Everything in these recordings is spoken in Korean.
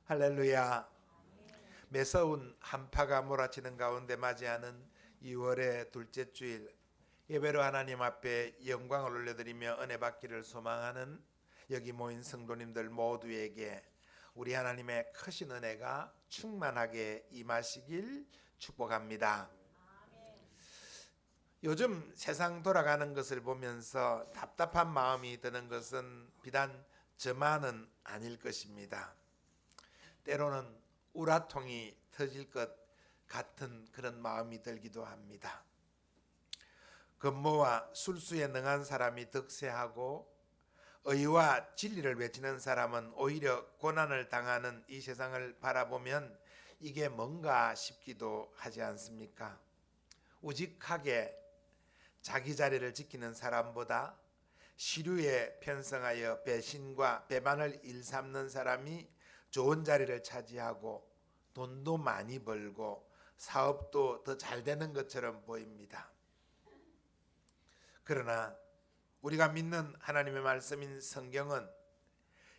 할렐루야. 매서운 한파가 몰아치는 가운데 맞이하는 2월의 둘째 주일, 예배로 하나님 앞에 영광을 올려드리며 은혜 받기를 소망하는 여기 모인 성도님들 모두에게 우리 하나님의 크신 은혜가 충만하게 임하시길 축복합니다. 요즘 세상 돌아가는 것을 보면서 답답한 마음이 드는 것은 비단 저만은 아닐 것입니다. 때로는 우라통이 터질 것 같은 그런 마음이 들기도 합니다. 건모와 술수에 능한 사람이 득세하고 의와 진리를 외치는 사람은 오히려 고난을 당하는 이 세상을 바라보면 이게 뭔가 싶기도 하지 않습니까? 우직하게 자기 자리를 지키는 사람보다 시류에 편성하여 배신과 배반을 일삼는 사람이 좋은 자리를 차지하고 돈도 많이 벌고 사업도 더 잘 되는 것처럼 보입니다. 그러나 우리가 믿는 하나님의 말씀인 성경은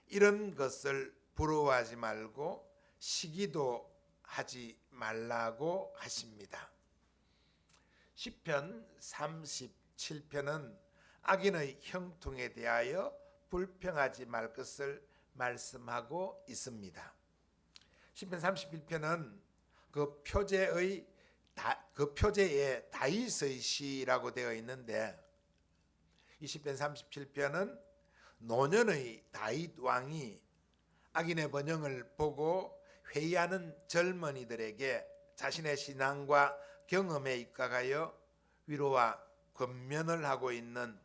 이런 것을 부러워하지 말고 시기도 하지 말라고 하십니다. 시편 37편은 악인의 형통에 대하여 불평하지 말 것을 말씀하고 있습니다. 시편 31편은 그 표제에 다윗의 시라고 되어 있는데 이 시편 37편은 노년의 다윗 왕이 악인의 번영을 보고 회의하는 젊은이들에게 자신의 신앙과 경험에 입각하여 위로와 권면을 하고 있는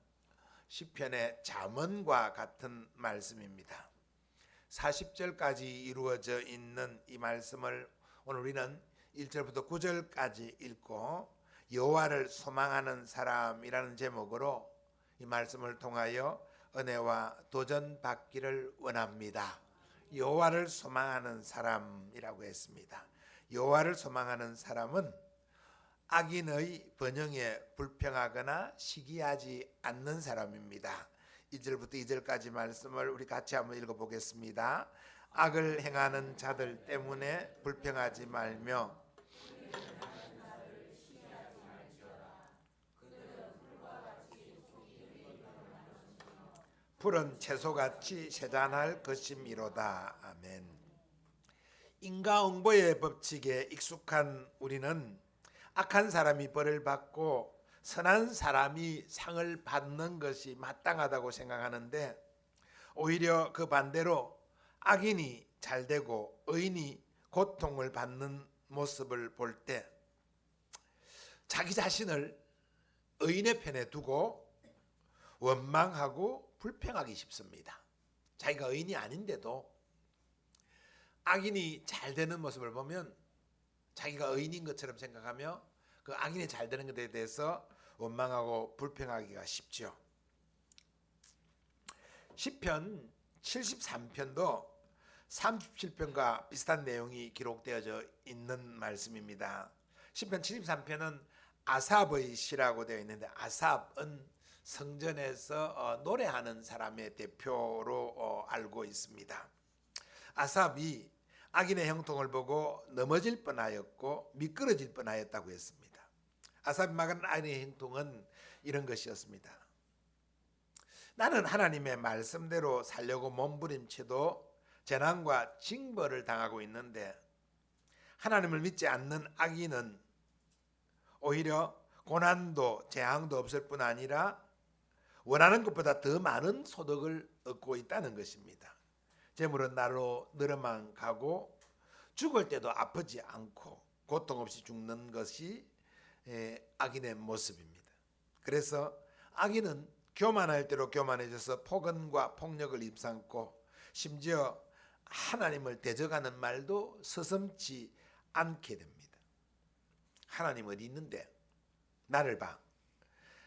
시편의 잠언과 같은 말씀입니다. 40절까지 이루어져 있는 이 말씀을 오늘 우리는 1절부터 9절까지 읽고 여호와를 소망하는 사람이라는 제목으로 이 말씀을 통하여 은혜와 도전받기를 원합니다. 여호와를 소망하는 사람이라고 했습니다. 여호와를 소망하는 사람은 악인의 번영에 불평하거나 시기하지 않는 사람입니다. 1절부터 2절까지 말씀을 우리 같이 한번 읽어보겠습니다. 악을 행하는 자들 때문에 불평하지 말며 푸른 채소같이 세잔할 것임이로다. 아멘. 인과응보의 법칙에 익숙한 우리는 악한 사람이 벌을 받고 선한 사람이 상을 받는 것이 마땅하다고 생각하는데 오히려 그 반대로 악인이 잘되고 의인이 고통을 받는 모습을 볼 때 자기 자신을 의인의 편에 두고 원망하고 불평하기 쉽습니다. 자기가 의인이 아닌데도 악인이 잘되는 모습을 보면 자기가 의인인 것처럼 생각하며 그 악인이 잘되는 것에 대해서 원망하고 불평하기가 쉽죠. 시편 73편도 37편과 비슷한 내용이 기록되어져 있는 말씀입니다. 시편 73편은 아삽의 시라고 되어 있는데 아삽은 성전에서 노래하는 사람의 대표로 알고 있습니다. 아삽이 악인의 형통을 보고 넘어질 뻔하였고 미끄러질 뻔하였다고 했습니다. 아삽이 막은 악인의 형통은 이런 것이었습니다. 나는 하나님의 말씀대로 살려고 몸부림쳐도 재난과 징벌을 당하고 있는데 하나님을 믿지 않는 악인은 오히려 고난도 재앙도 없을 뿐 아니라 원하는 것보다 더 많은 소득을 얻고 있다는 것입니다. 재물은 날로 늘어만 가고 죽을 때도 아프지 않고 고통 없이 죽는 것이 악인의 모습입니다. 그래서 악인은 교만할 대로 교만해져서 폭언과 폭력을 입삼고 심지어 하나님을 대적하는 말도 서슴지 않게 됩니다. 하나님 어디 있는데 나를 봐.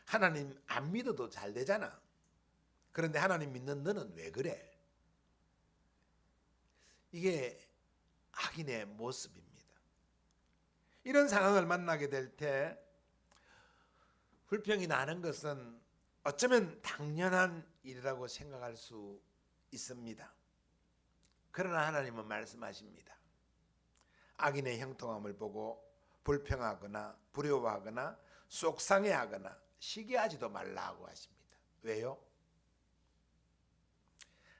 하나님 안 믿어도 잘 되잖아. 그런데 하나님 믿는 너는 왜 그래? 이게 악인의 모습입니다. 이런 상황을 만나게 될 때 불평이 나는 것은 어쩌면 당연한 일이라고 생각할 수 있습니다. 그러나 하나님은 말씀하십니다. 악인의 형통함을 보고 불평하거나 두려워하거나 속상해하거나 시기하지도 말라고 하십니다. 왜요?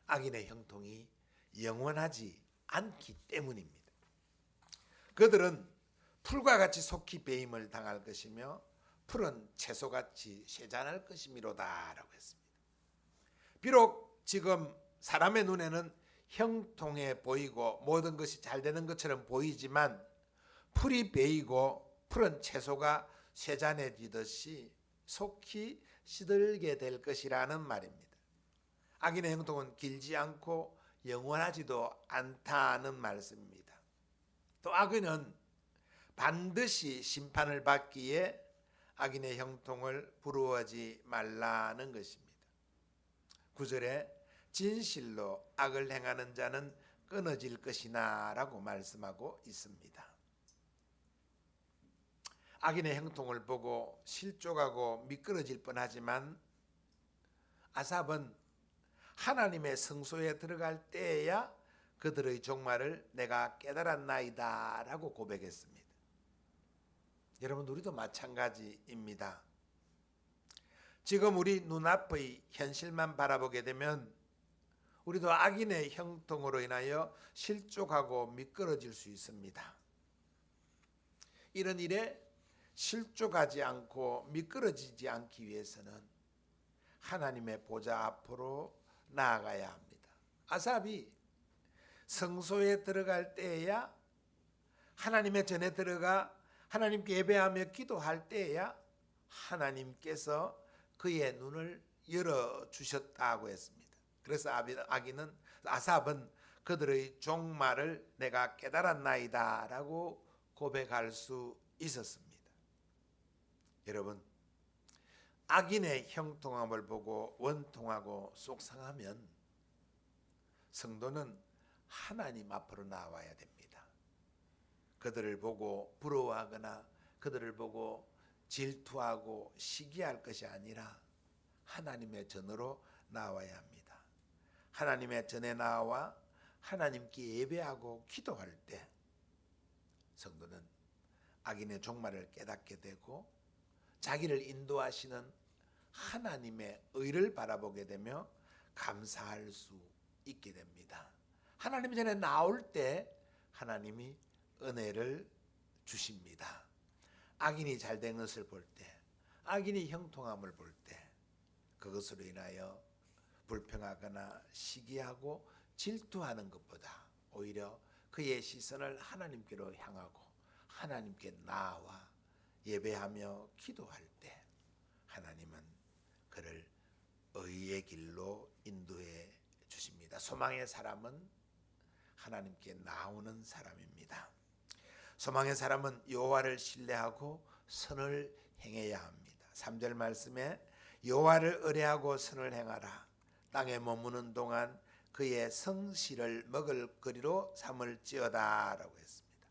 악인의 형통이 영원하지 않기 때문입니다. 그들은 풀과 같이 속히 배임을 당할 것이며 풀은 채소같이 쇠잔할 것이미로다 라고 했습니다. 비록 지금 사람의 눈에는 형통해 보이고 모든 것이 잘 되는 것처럼 보이지만 풀이 베이고 풀은 채소가 쇠잔해지듯이 속히 시들게 될 것이라는 말입니다. 악인의 형통은 길지 않고 영원하지도 않다는 말씀입니다. 또 악인은 반드시 심판을 받기에 악인의 형통을 부러워하지 말라는 것입니다. 9절에 진실로 악을 행하는 자는 끊어질 것이나 라고 말씀하고 있습니다. 악인의 형통을 보고 실족하고 미끄러질 뻔하지만 아삽은 하나님의 성소에 들어갈 때에야 그들의 종말을 내가 깨달았나이다 라고 고백했습니다. 여러분, 우리도 마찬가지입니다. 지금 우리 눈앞의 현실만 바라보게 되면 우리도 악인의 형통으로 인하여 실족하고 미끄러질 수 있습니다. 이런 일에 실족하지 않고 미끄러지지 않기 위해서는 하나님의 보좌 앞으로 나아가야 합니다. 아삽이 성소에 들어갈 때에야 하나님의 전에 들어가 하나님께 예배하며 기도할 때에야 하나님께서 그의 눈을 열어주셨다고 했습니다. 그래서 아삽은 그들의 종말을 내가 깨달았나이다 라고 고백할 수 있었습니다. 여러분, 악인의 형통함을 보고 원통하고 속상하면 성도는 하나님 앞으로 나와야 됩니다. 그들을 보고 부러워하거나 그들을 보고 질투하고 시기할 것이 아니라 하나님의 전으로 나와야 합니다. 하나님의 전에 나와 하나님께 예배하고 기도할 때 성도는 악인의 종말을 깨닫게 되고 자기를 인도하시는 하나님의 의를 바라보게 되며 감사할 수 있게 됩니다. 하나님 전에 나올 때 하나님이 은혜를 주십니다. 악인이 잘된 것을 볼 때, 악인이 형통함을 볼 때 그것으로 인하여 불평하거나 시기하고 질투하는 것보다 오히려 그의 시선을 하나님께로 향하고 하나님께 나아와 예배하며 기도할 때 하나님은 그를 의의 길로 인도해 주십니다. 소망의 사람은 하나님께 나오는 사람입니다. 소망의 사람은 여호와를 신뢰하고 선을 행해야 합니다. 3절 말씀에 여호와를 의뢰하고 선을 행하라. 땅에 머무는 동안 그의 성실을 먹을거리로 삼을지어다 라고 했습니다.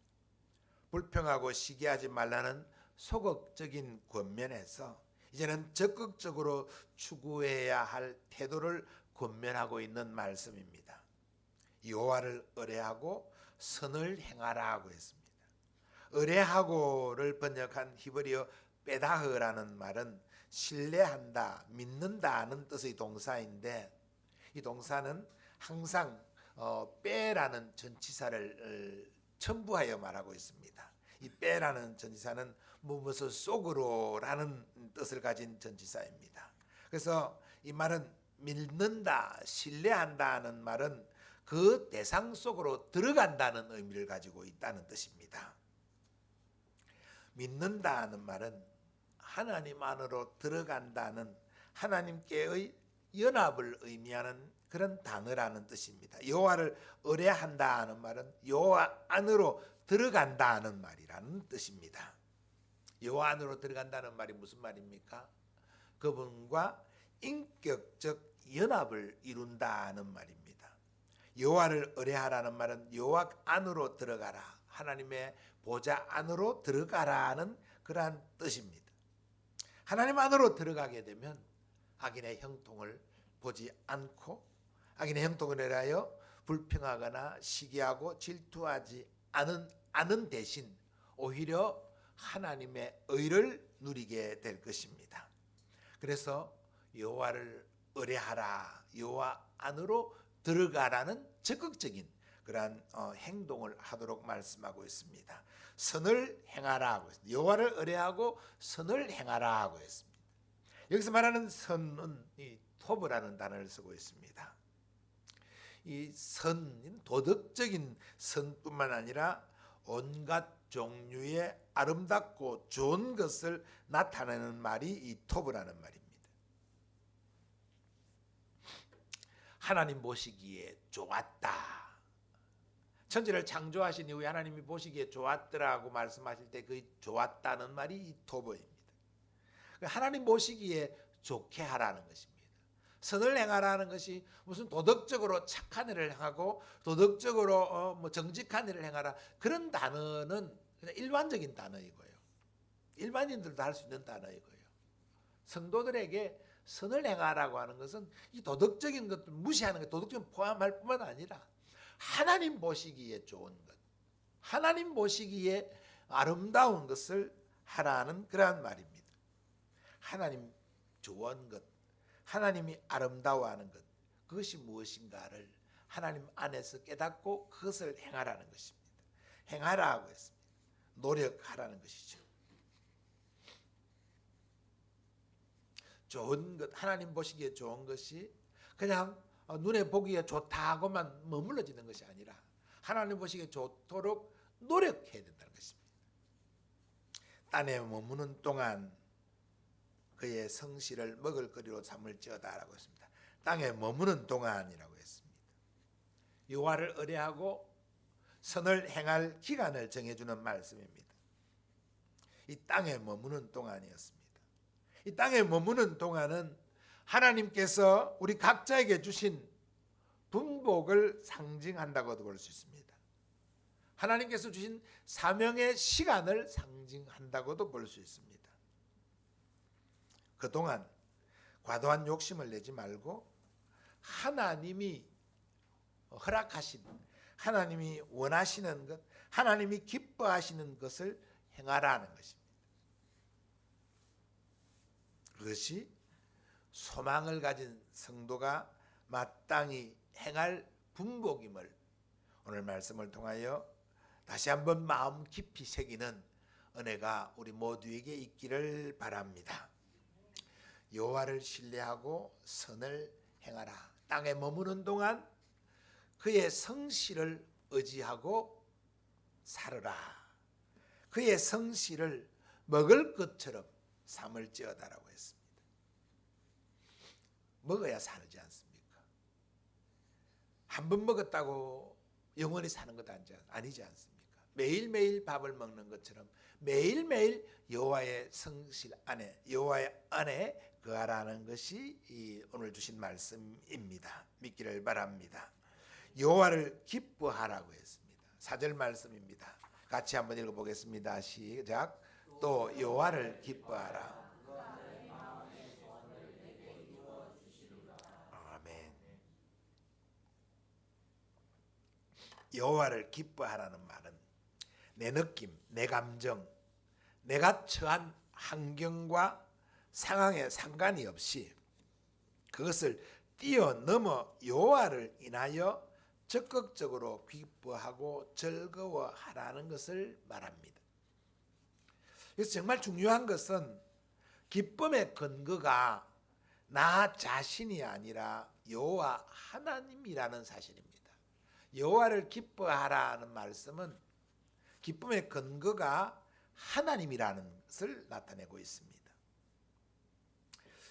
불평하고 시기하지 말라는 소극적인 권면에서 이제는 적극적으로 추구해야 할 태도를 권면하고 있는 말씀입니다. 여호와를 의뢰하고 선을 행하라고 했습니다. 의뢰하고를 번역한 히브리어 베다흐라는 말은 신뢰한다, 믿는다는 뜻의 동사인데 이 동사는 항상 빼라는 전치사를 첨부하여 말하고 있습니다. 이 빼라는 전치사는 무엇을 속으로라는 뜻을 가진 전치사입니다. 그래서 이 말은 믿는다, 신뢰한다는 말은 그 대상 속으로 들어간다는 의미를 가지고 있다는 뜻입니다. 믿는다는 말은 하나님 안으로 들어간다는 하나님께의 연합을 의미하는 그런 단어라는 뜻입니다. 여호와를 의뢰한다는 말은 여호와 안으로 들어간다는 말이라는 뜻입니다. 여호와 안으로 들어간다는 말이 무슨 말입니까? 그분과 인격적 연합을 이룬다는 말입니다. 여호와를 의뢰하라는 말은 여호와 안으로 들어가라, 하나님의 보좌 안으로 들어가라는 그러한 뜻입니다. 하나님 안으로 들어가게 되면 악인의 형통을 보지 않고 악인의 형통을 인하여 불평하거나 시기하고 질투하지 않은 대신 오히려 하나님의 의를 누리게 될 것입니다. 그래서 여호와를 의뢰하라, 여호와 안으로 들어가라는 적극적인 그러한 행동을 하도록 말씀하고 있습니다. 선을 행하라 하고 있습니다. 여호와를 의뢰하고 선을 행하라 하고 있습니다. 여기서 말하는 선은 이 토브라는 단어를 쓰고 있습니다. 이 선, 도덕적인 선뿐만 아니라 온갖 종류의 아름답고 좋은 것을 나타내는 말이 이 토브라는 말입니다. 하나님 보시기에 좋았다. 천지를 창조하신 이후에 하나님이 보시기에 좋았더라고 말씀하실 때 그 좋았다는 말이 이 토브입니다. 하나님 보시기에 좋게 하라는 것입니다. 선을 행하라는 것이 무슨 도덕적으로 착한 일을 행하고 도덕적으로 정직한 일을 행하라 그런 단어는 그냥 일반적인 단어이고요. 일반인들도 할 수 있는 단어이고요. 성도들에게 선을 행하라고 하는 것은 이 도덕적인 것들 무시하는 것, 도덕적인 포함할 뿐만 아니라 하나님 보시기에 좋은 것, 하나님 보시기에 아름다운 것을 하라는 그러한 말입니다. 하나님 좋은 것, 하나님이 아름다워하는 것, 그것이 무엇인가를 하나님 안에서 깨닫고 그것을 행하라는 것입니다. 행하라고 했습니다. 노력하라는 것이죠. 좋은 것, 하나님 보시기에 좋은 것이 그냥 눈에 보기에 좋다고만 머물러지는 것이 아니라 하나님 보시기에 좋도록 노력해야 된다는 것입니다. 땅에 머무는 동안 그의 성실을 먹을거리로 삼을지어다라고 했습니다. 땅에 머무는 동안이라고 했습니다. 여호와를 의뢰하고 선을 행할 기간을 정해주는 말씀입니다. 이 땅에 머무는 동안이었습니다. 이 땅에 머무는 동안은 하나님께서 우리 각자에게 주신 분복을 상징한다고도 볼 수 있습니다. 하나님께서 주신 사명의 시간을 상징한다고도 볼 수 있습니다. 그동안 과도한 욕심을 내지 말고 하나님이 허락하신, 하나님이 원하시는 것, 하나님이 기뻐하시는 것을 행하라는 것입니다. 그것이 소망을 가진 성도가 마땅히 행할 분복임을 오늘 말씀을 통하여 다시 한번 마음 깊이 새기는 은혜가 우리 모두에게 있기를 바랍니다. 여호와를 신뢰하고 선을 행하라. 땅에 머무는 동안 그의 성실을 의지하고 살으라. 그의 성실을 먹을 것처럼 삼을지어다라고 했습니다. 먹어야 살지 않습니까? 한 번 먹었다고 영원히 사는 것도 아니지 않습니까? 매일매일 밥을 먹는 것처럼 매일매일 여호와의 성실 안에, 여호와의 안에 거하라는 것이 오늘 주신 말씀입니다. 믿기를 바랍니다. 여호와를 기뻐하라고 했습니다. 4절 말씀입니다. 같이 한번 읽어보겠습니다. 시작. 또 여호와를 기뻐하라. 아멘. 여호와를 기뻐하라는 말은 내 느낌, 내 감정, 내가 처한 환경과 상황에 상관이 없이 그것을 뛰어넘어 여호와를 인하여 적극적으로 기뻐하고 즐거워하라는 것을 말합니다. 그래서 정말 중요한 것은 기쁨의 근거가 나 자신이 아니라 여호와 하나님이라는 사실입니다. 여호와를 기뻐하라는 말씀은 기쁨의 근거가 하나님이라는 것을 나타내고 있습니다.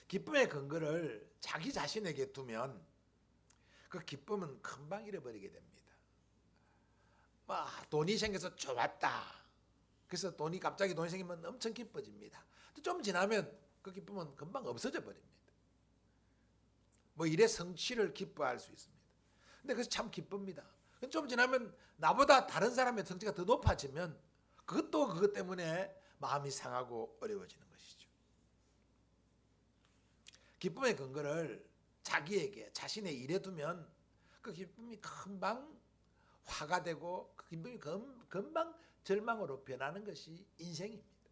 기쁨의 근거를 자기 자신에게 두면 그 기쁨은 금방 잃어버리게 됩니다. 돈이 생겨서 좋았다. 그래서 갑자기 돈이 생기면 엄청 기뻐집니다. 좀 지나면 그 기쁨은 금방 없어져 버립니다. 일의 성취를 기뻐할 수 있습니다. 근데 그것이 참 기쁩니다. 좀 지나면 나보다 다른 사람의 성취가 더 높아지면 그것도 그것 때문에 마음이 상하고 어려워지는 것이죠. 기쁨의 근거를 자기에게, 자신의 일에 두면 그 기쁨이 금방 화가 되고 그 기쁨이 금방 절망으로 변하는 것이 인생입니다.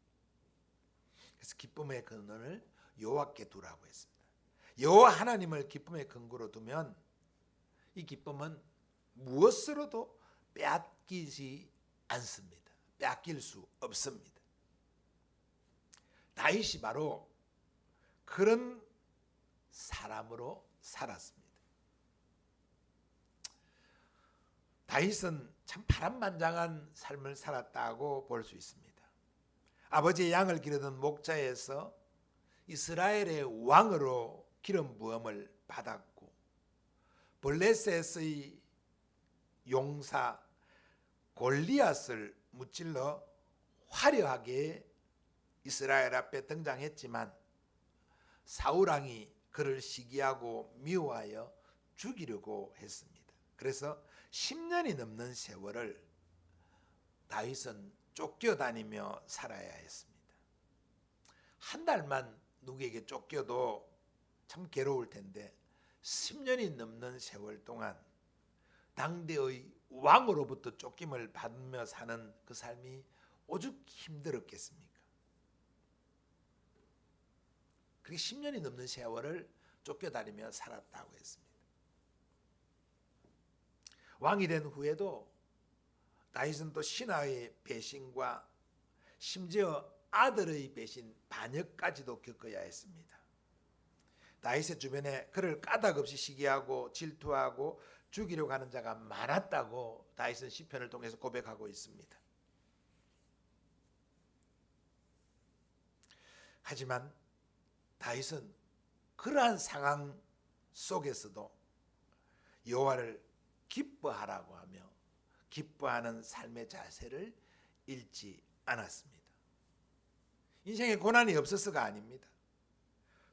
그래서 기쁨의 근원을 여호와께 두라고 했습니다. 여호와 하나님을 기쁨의 근거로 두면 이 기쁨은 무엇으로도 빼앗기지 않습니다. 빼앗길 수 없습니다. 다윗이 바로 그런 사람으로 살았습니다. 다윗은 참 파란만장한 삶을 살았다고 볼 수 있습니다. 아버지의 양을 기르던 목자에서 이스라엘의 왕으로 기름 부음을 받았고, 블레셋의 용사 골리앗을 무찔러 화려하게 이스라엘 앞에 등장했지만 사울왕이 그를 시기하고 미워하여 죽이려고 했습니다. 그래서 10년이 넘는 세월을 다윗은 쫓겨다니며 살아야 했습니다. 한 달만 누구에게 쫓겨도 참 괴로울 텐데 10년이 넘는 세월 동안 당대의 왕으로부터 쫓김을 받으며 사는 그 삶이 오죽 힘들었겠습니까? 그렇게 10년이 넘는 세월을 쫓겨다니며 살았다고 했습니다. 왕이 된 후에도 다윗은 또 신하의 배신과 심지어 아들의 배신, 반역까지도 겪어야 했습니다. 다윗의 주변에 그를 까닭없이 시기하고 질투하고 죽이려고 하는 자가 많았다고 다윗은 시편을 통해서 고백하고 있습니다. 하지만 다윗은 그러한 상황 속에서도 여호와를 기뻐하라고 하며 기뻐하는 삶의 자세를 잃지 않았습니다. 인생에 고난이 없어서가 아닙니다.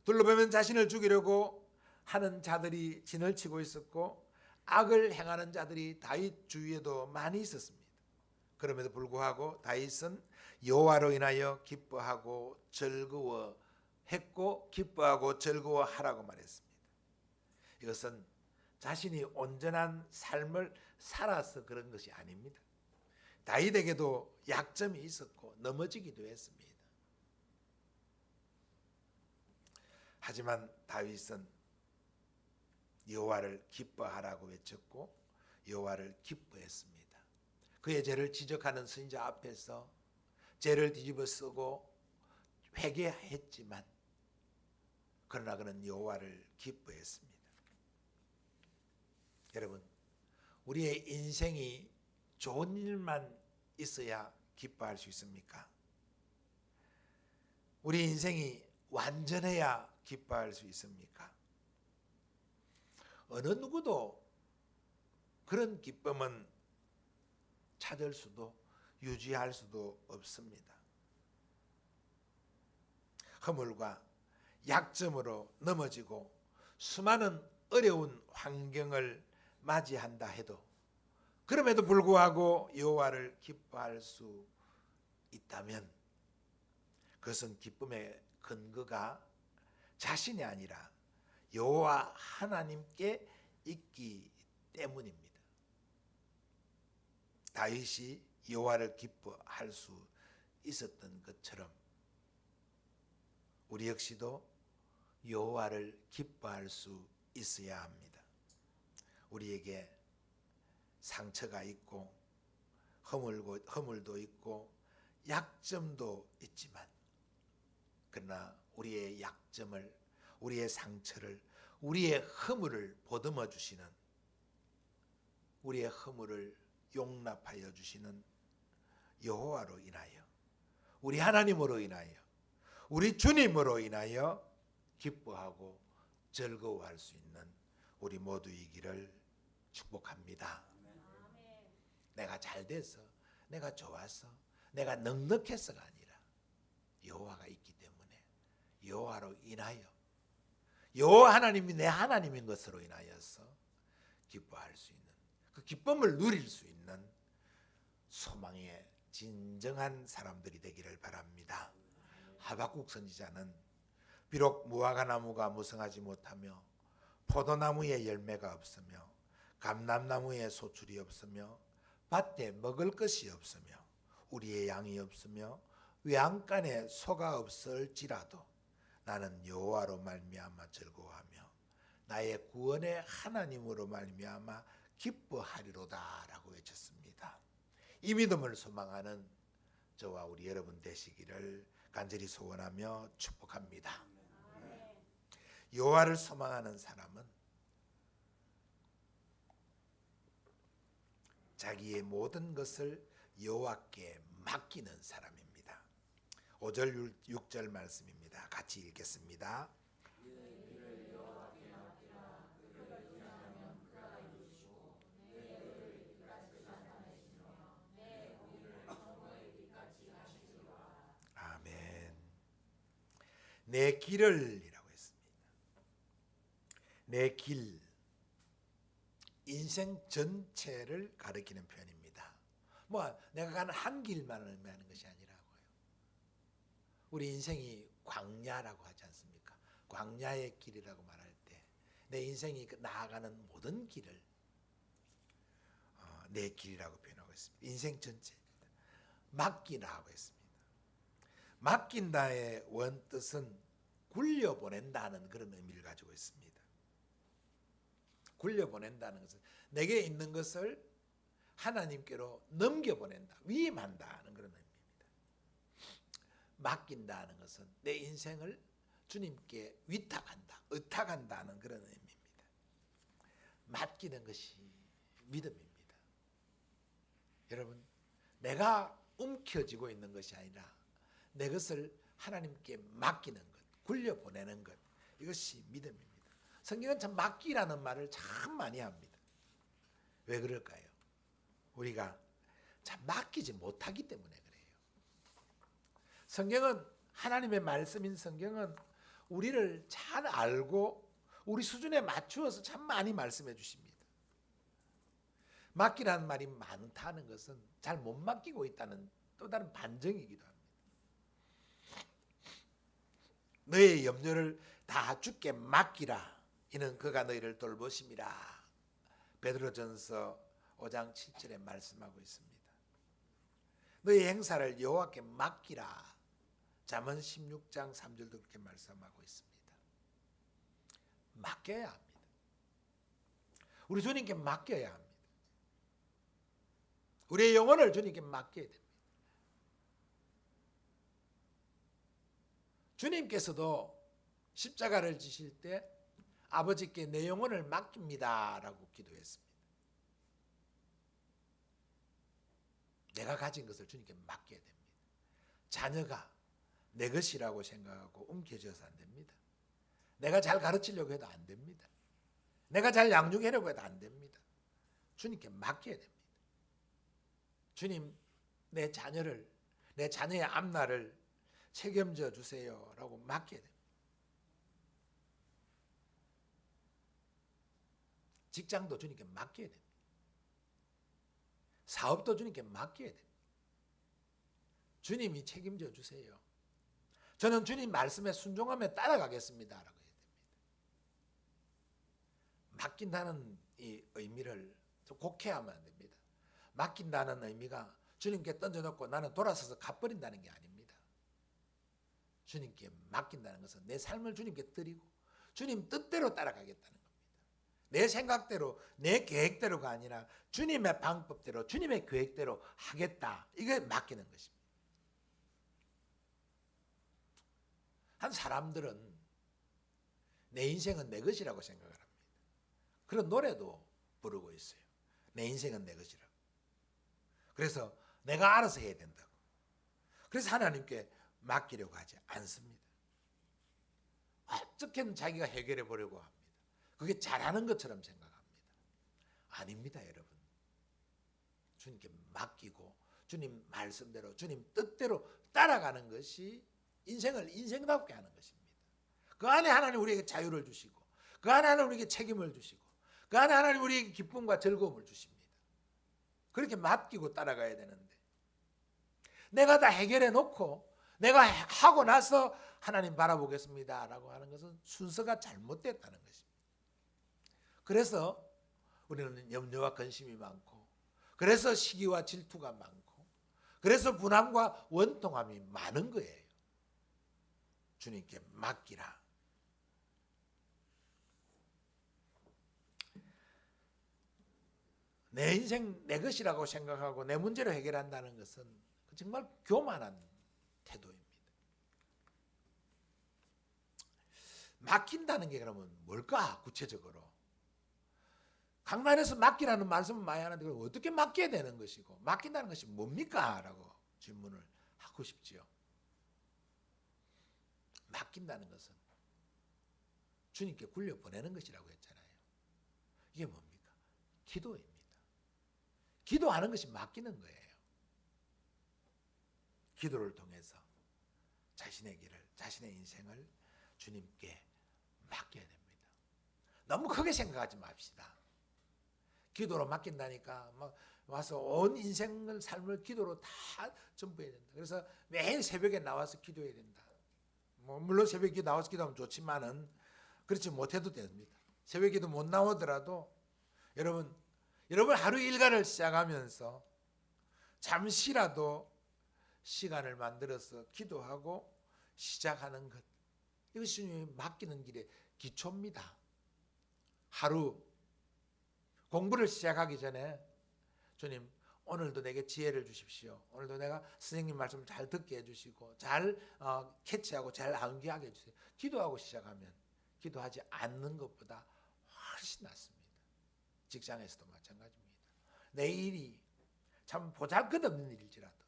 둘러보면 자신을 죽이려고 하는 자들이 진을 치고 있었고 악을 행하는 자들이 다윗 주위에도 많이 있었습니다. 그럼에도 불구하고 다윗은 여호와로 인하여 기뻐하고 즐거워했고 기뻐하고 즐거워하라고 말했습니다. 이것은 자신이 온전한 삶을 살아서 그런 것이 아닙니다. 다윗에게도 약점이 있었고 넘어지기도 했습니다. 하지만 다윗은 여호와를 기뻐하라고 외쳤고 여호와를 기뻐했습니다. 그의 죄를 지적하는 선지자 앞에서 죄를 뒤집어 쓰고 회개했지만 그러나 그는 여호와를 기뻐했습니다. 여러분, 우리의 인생이 좋은 일만 있어야 기뻐할 수 있습니까? 우리 인생이 완전해야 기뻐할 수 있습니까? 어느 누구도 그런 기쁨은 찾을 수도 유지할 수도 없습니다. 허물과 약점으로 넘어지고 수많은 어려운 환경을 맞이한다 해도 그럼에도 불구하고 여호와를 기뻐할 수 있다면 그것은 기쁨의 근거가 자신이 아니라 여호와 하나님께 있기 때문입니다. 다윗이 여호와를 기뻐할 수 있었던 것처럼 우리 역시도 여호와를 기뻐할 수 있어야 합니다. 우리에게 상처가 있고 허물도 있고 약점도 있지만 그러나 우리의 약점을, 우리의 상처를, 우리의 허물을 보듬어 주시는, 우리의 허물을 용납하여 주시는 여호와로 인하여, 우리 하나님으로 인하여, 우리 주님으로 인하여 기뻐하고 즐거워할 수 있는 우리 모두이기를 축복합니다. 내가 잘 돼서, 내가 좋아서, 내가 넉넉해서가 아니라 여호와가 있기 때문에 여호와로 인하여, 여호와 하나님이 내 하나님인 것으로 인하여서 기뻐할 수 있는, 그 기쁨을 누릴 수 있는 소망의 진정한 사람들이 되기를 바랍니다. 하박국 선지자는 비록 무화과 나무가 무성하지 못하며 포도나무에 열매가 없으며 감람나무에 소출이 없으며 밭에 먹을 것이 없으며 우리의 양이 없으며 외양간에 소가 없을지라도 나는 여호와로 말미암아 즐거워하며 나의 구원의 하나님으로 말미암아 기뻐하리로다라고 외쳤습니다. 이 믿음을 소망하는 저와 우리 여러분 되시기를 간절히 소원하며 축복합니다. 여호와를 소망하는 사람은 자기의 모든 것을 여호와께 맡기는 사람입니다. 5절 6절 말씀입니다. 같이 읽겠습니다. 아멘. 내 길을이라고 했습니다. 내 길, 인생 전체를 가리키는 표현입니다. 뭐 내가 가는 한 길만을 의미하는 것이 아니라고요. 우리 인생이 광야라고 하지 않습니까? 광야의 길이라고 말할 때 내 인생이 나아가는 모든 길을 내 길이라고 표현하고 있습니다. 인생 전체입니다. 맡기라고 했습니다. 맡긴다의 원뜻은 굴려보낸다는 그런 의미를 가지고 있습니다. 굴려보낸다는 것은 내게 있는 것을 하나님께로 넘겨보낸다, 위임한다는 그런 의미입니다. 맡긴다는 것은 내 인생을 주님께 위탁한다, 의탁한다는 그런 의미입니다. 맡기는 것이 믿음입니다. 여러분, 내가 움켜쥐고 있는 것이 아니라 내 것을 하나님께 맡기는 것, 굴려보내는 것, 이것이 믿음입니다. 성경은 참 맡기라는 말을 참 많이 합니다. 왜 그럴까요? 우리가 참 맡기지 못하기 때문에 그래요. 성경은, 하나님의 말씀인 성경은 우리를 잘 알고 우리 수준에 맞추어서 참 많이 말씀해 주십니다. 맡기라는 말이 많다는 것은 잘 못 맡기고 있다는 또 다른 반증이기도 합니다. 너의 염려를 다 주께 맡기라. 이는 그가 너희를 돌보심이라. 베드로전서 5장 7절에 말씀하고 있습니다. 너의 행사를 여호와께 맡기라. 잠언 16장 3절도 그렇게 말씀하고 있습니다. 맡겨야 합니다. 우리 주님께 맡겨야 합니다. 우리의 영혼을 주님께 맡겨야 됩니다. 주님께서도 십자가를 지실 때 아버지께 내 영혼을 맡깁니다 라고 기도했습니다. 내가 가진 것을 주님께 맡겨야 됩니다. 자녀가 내 것이라고 생각하고 움켜쥐어서 안 됩니다. 내가 잘 가르치려고 해도 안 됩니다. 내가 잘 양육하려고 해도 안 됩니다. 주님께 맡겨야 됩니다. 주님, 내 자녀를, 내 자녀의 앞날을 책임져 주세요 라고 맡겨야 됩니다. 직장도 주님께 맡겨야 됩니다. 사업도 주님께 맡겨야 됩니다. 주님이 책임져 주세요. 저는 주님 말씀에 순종하며 따라가겠습니다 라고 해야 됩니다. 맡긴다는 이 의미를 곡해하면 안 됩니다. 맡긴다는 의미가 주님께 던져놓고 나는 돌아서서 가버린다는 게 아닙니다. 주님께 맡긴다는 것은 내 삶을 주님께 드리고 주님 뜻대로 따라가겠다는 겁니다. 내 생각대로, 내 계획대로가 아니라 주님의 방법대로, 주님의 계획대로 하겠다. 이게 맡기는 것입니다. 한 사람들은 내 인생은 내 것이라고 생각을 합니다. 그런 노래도 부르고 있어요. 내 인생은 내 것이라고. 그래서 내가 알아서 해야 된다고. 그래서 하나님께 맡기려고 하지 않습니다. 어떻게든 자기가 해결해 보려고 합니다. 그게 잘하는 것처럼 생각합니다. 아닙니다, 여러분. 주님께 맡기고 주님 말씀대로, 주님 뜻대로 따라가는 것이 인생을 인생답게 하는 것입니다. 그 안에 하나님 우리에게 자유를 주시고, 그 안에 하나님 우리에게 책임을 주시고, 그 안에 하나님 우리에게 기쁨과 즐거움을 주십니다. 그렇게 맡기고 따라가야 되는데, 내가 다 해결해 놓고 내가 하고 나서 하나님 바라보겠습니다 라고 하는 것은 순서가 잘못됐다는 것입니다. 그래서 우리는 염려와 근심이 많고, 그래서 시기와 질투가 많고, 그래서 불안과 원통함이 많은 거예요. 주님께 맡기라. 내 인생 내 것이라고 생각하고 내 문제로 해결한다는 것은 정말 교만한 태도입니다. 맡긴다는 게 그러면 뭘까? 구체적으로 강단에서 맡기라는 말씀은 많이 하는데 어떻게 맡겨야 되는 것이고 맡긴다는 것이 뭡니까? 라고 질문을 하고 싶지요. 맡긴다는 것은 주님께 굴려보내는 것이라고 했잖아요. 이게 뭡니까? 기도입니다. 기도하는 것이 맡기는 거예요. 기도를 통해서 자신의 길을, 자신의 인생을 주님께 맡겨야 됩니다. 너무 크게 생각하지 맙시다. 기도로 맡긴다니까 막 와서 온 인생을 삶을 기도로 다 전부해야 된다. 그래서 매일 새벽에 나와서 기도해야 된다. 물론 새벽에 나와서 기도하면 좋지만은 그렇지 못해도 됩니다. 새벽에도 못 나오더라도 여러분 하루 일과를 시작하면서 잠시라도 시간을 만들어서 기도하고 시작하는 것, 이것이 주님이 맡기는 길의 기초입니다. 하루 공부를 시작하기 전에 주님 오늘도 내게 지혜를 주십시오. 오늘도 내가 선생님 말씀을 잘 듣게 해주시고 잘 캐치하고 잘 암기하게 해주세요. 기도하고 시작하면 기도하지 않는 것보다 훨씬 낫습니다. 직장에서도 마찬가지입니다. 내 일이 참 보잘것없는 일일지라도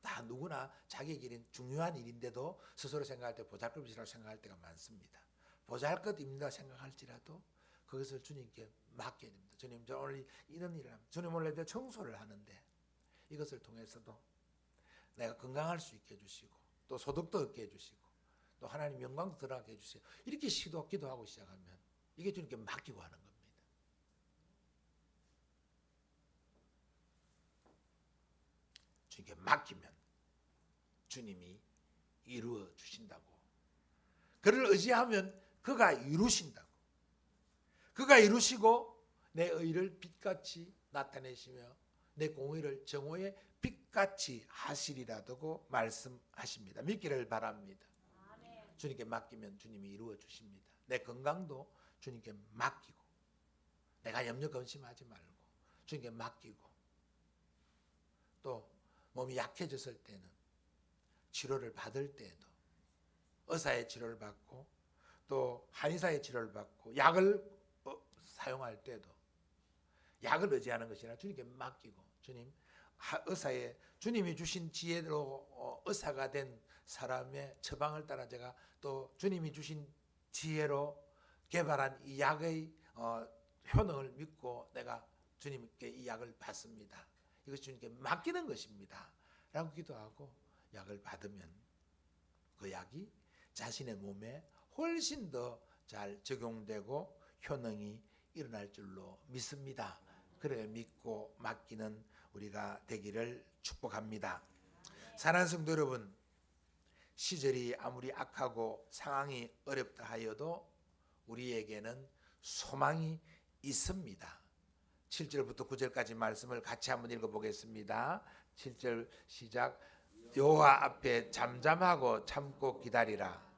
다 누구나 자기 길은 중요한 일인데도 스스로 생각할 때 보잘것이라고 생각할 때가 많습니다. 보잘것입니다 생각할지라도 그것을 주님께 맡겨야 됩니다. 주님, 저 오늘 이런 일을 합니다. 주님, 오늘 내 청소를 하는데 이것을 통해서도 내가 건강할 수 있게 해주시고 또 소득도 얻게 해주시고 또 하나님 영광도 들어가게 해주세요. 이렇게 기도하고 시작하면 이게 주님께 맡기고 하는 겁니다. 주님께 맡기면 주님이 이루어 주신다고. 그를 의지하면 그가 이루신다고. 그가 이루시고 내 의를 빛같이 나타내시며 내 공의를 정오의 빛같이 하시리라고 말씀하십니다. 믿기를 바랍니다. 주님께 맡기면 주님이 이루어 주십니다. 내 건강도 주님께 맡기고 내가 염려 근심하지 말고 주님께 맡기고 또 몸이 약해졌을 때는 치료를 받을 때에도 의사의 치료를 받고 또 한의사의 치료를 받고 약을 사용할 때도 약을 의지하는 것이 아니라 주님께 맡기고 주님 의사의 주님이 주신 지혜로 의사가 된 사람의 처방을 따라 제가 또 주님이 주신 지혜로 개발한 이 약의 효능을 믿고 내가 주님께 이 약을 받습니다. 이것이 주님께 맡기는 것입니다. 라고 기도하고 약을 받으면 그 약이 자신의 몸에 훨씬 더 잘 적용되고 효능이 일어날 줄로 믿습니다. 그래 믿고 맡기는 우리가 되기를 축복합니다. 사랑하는 성도 여러분, 시절이 아무리 악하고 상황이 어렵다 하여도 우리에게는 소망이 있습니다. 7절부터 9절까지 말씀을 같이 한번 읽어보겠습니다. 7절 시작. 여호와 앞에 잠잠하고 참고 기다리라.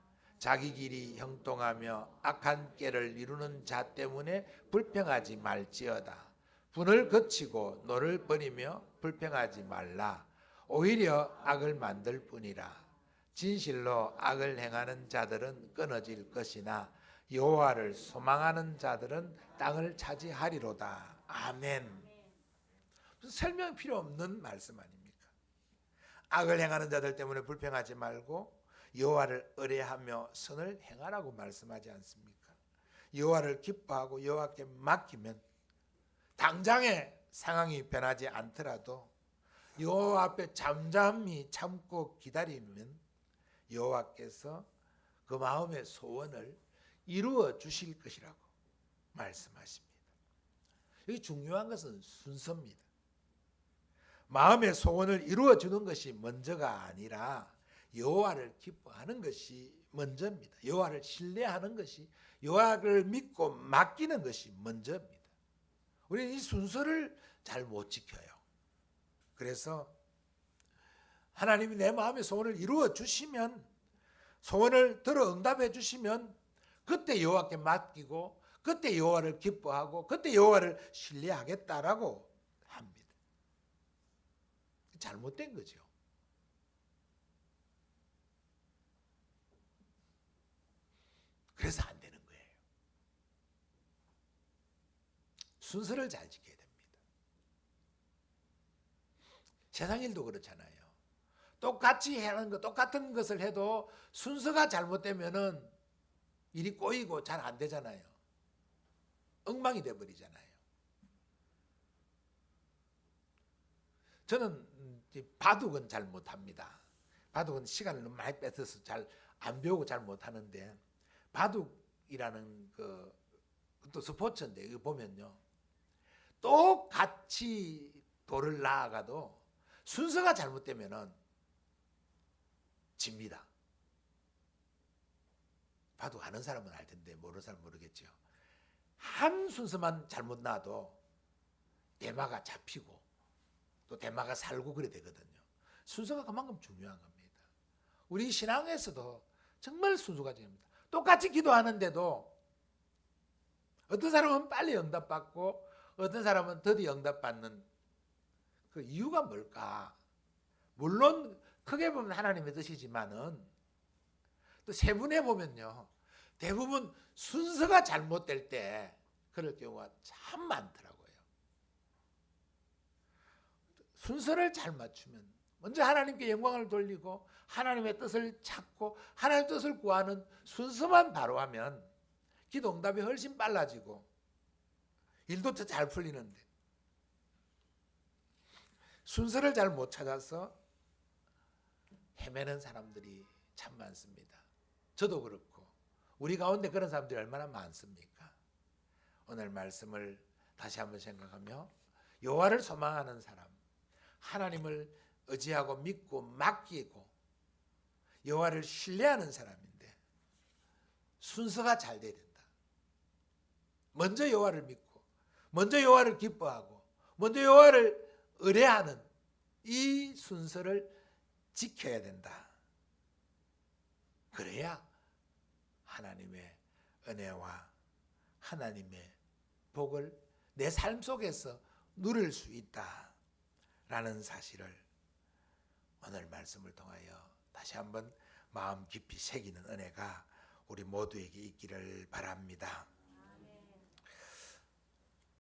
자기 길이 형통하며 악한 꾀를 이루는 자 때문에 불평하지 말지어다. 분을 거치고 노를 버리며 불평하지 말라. 오히려 악을 만들 뿐이라. 진실로 악을 행하는 자들은 끊어질 것이나 여호와를 소망하는 자들은 땅을 차지하리로다. 아멘. 설명 필요 없는 말씀 아닙니까? 악을 행하는 자들 때문에 불평하지 말고 여호와를 의뢰하며 선을 행하라고 말씀하지 않습니까? 여호와를 기뻐하고 여호와께 맡기면 당장의 상황이 변하지 않더라도 여호와 앞에 잠잠히 참고 기다리면 여호와께서 그 마음의 소원을 이루어 주실 것이라고 말씀하십니다. 여기 중요한 것은 순서입니다. 마음의 소원을 이루어 주는 것이 먼저가 아니라 여호와를 기뻐하는 것이 먼저입니다. 여호와를 신뢰하는 것이, 여호와를 믿고 맡기는 것이 먼저입니다. 우리는 이 순서를 잘 못 지켜요. 그래서 하나님이 내 마음의 소원을 이루어 주시면, 소원을 들어 응답해 주시면 그때 여호와께 맡기고 그때 여호와를 기뻐하고 그때 여호와를 신뢰하겠다라고 합니다. 잘못된 거죠. 그래서 안 되는 거예요. 순서를 잘 지켜야 됩니다. 세상 일도 그렇잖아요. 똑같이 하는 거, 똑같은 것을 해도 순서가 잘못되면은 일이 꼬이고 잘 안 되잖아요. 엉망이 돼 버리잖아요. 저는 바둑은 잘 못합니다. 바둑은 시간을 너무 많이 뺏어서 잘 안 배우고 잘 못하는데, 바둑이라는 또 스포츠인데, 이거 보면요, 똑같이 돌을 나아가도 순서가 잘못되면은 집니다. 바둑 아는 사람은 알 텐데 모르는 사람은 모르겠죠. 한 순서만 잘못 놔도 대마가 잡히고 또 대마가 살고 그래 되거든요. 순서가 그만큼 중요한 겁니다. 우리 신앙에서도 정말 순서가 중요합니다. 똑같이 기도하는데도 어떤 사람은 빨리 응답받고 어떤 사람은 더디 응답받는 그 이유가 뭘까? 물론 크게 보면 하나님의 뜻이지만은 또 세분해 보면요, 대부분 순서가 잘못될 때 그럴 경우가 참 많더라고요. 순서를 잘 맞추면 먼저 하나님께 영광을 돌리고 하나님의 뜻을 찾고 하나님의 뜻을 구하는 순서만 바로 하면 기도 응답이 훨씬 빨라지고 일도 더 잘 풀리는데, 순서를 잘 못 찾아서 헤매는 사람들이 참 많습니다. 저도 그렇고 우리 가운데 그런 사람들이 얼마나 많습니까? 오늘 말씀을 다시 한번 생각하며, 여호와를 소망하는 사람, 하나님을 의지하고 믿고 맡기고 여호와를 신뢰하는 사람인데 순서가 잘 돼야 된다. 먼저 여호와를 믿고 먼저 여호와를 기뻐하고 먼저 여호와를 의뢰하는 이 순서를 지켜야 된다. 그래야 하나님의 은혜와 하나님의 복을 내 삶 속에서 누릴 수 있다라는 사실을 오늘 말씀을 통하여 다시 한번 마음 깊이 새기는 은혜가 우리 모두에게 있기를 바랍니다.